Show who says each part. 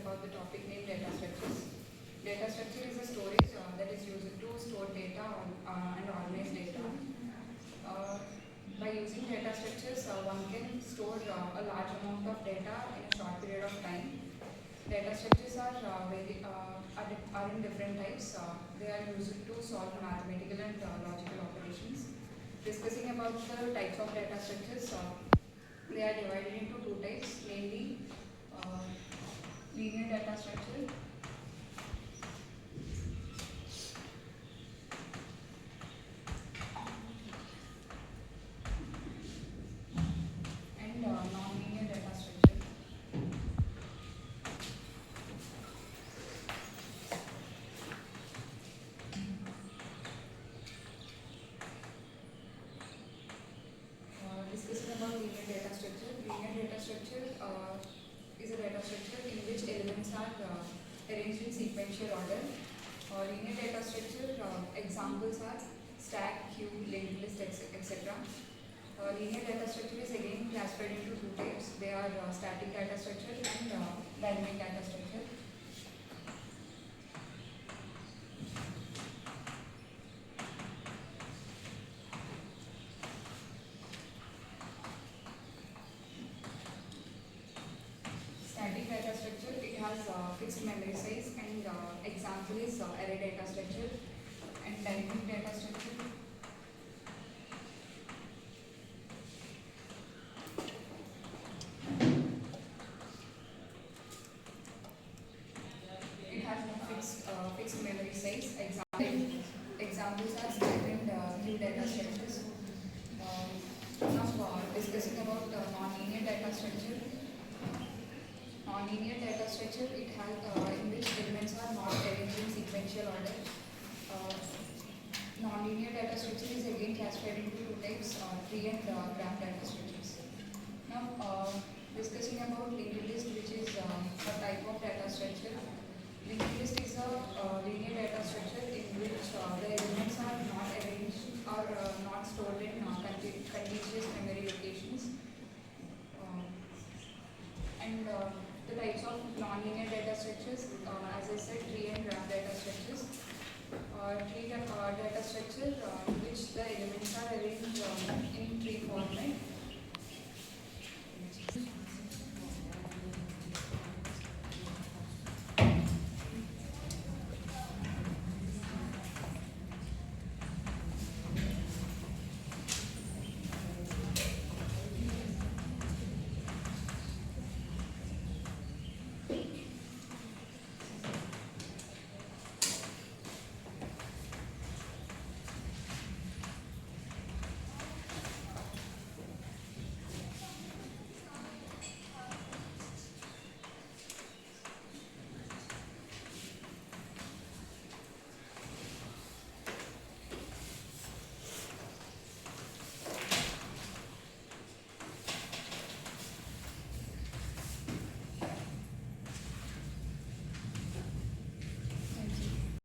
Speaker 1: about the topic named data structures. Data structure is a storage that is used to store data and organize data. By using data structures, one can store a large amount of data in a short period of time. Data structures are in different types. They are used to solve mathematical and logical operations. Discussing about the types of data structures, they are divided into two types, mainly linear data structure and non-linear data structure. Discussing about linear data structure. Linear data structure is a data structure in which elements are arranged in sequential order. Linear data structure examples are stack, queue, linked list, etc. Linear data structure is again classified into two types. They are static data structure and dynamic data structure. Static data structure, it has fixed memory size and example is array data structure. And dynamic data structure, it has no fixed memory size. Examples are stack and view data structures. Now discussing about non-linear data structure. Non-linear data structure, it has in which elements are not arranged in sequential order. Non-linear data structure is again classified into two types, tree and graph data structures. Now discussing about linked list, which is a type of data structure. Linked list is a linear data structure in which the elements are not arranged or not stored in contiguous memory locations. And the types of non-linear data structures, as I said, tree and graph data structures. Tree data structure in which the elements are arranged in tree format.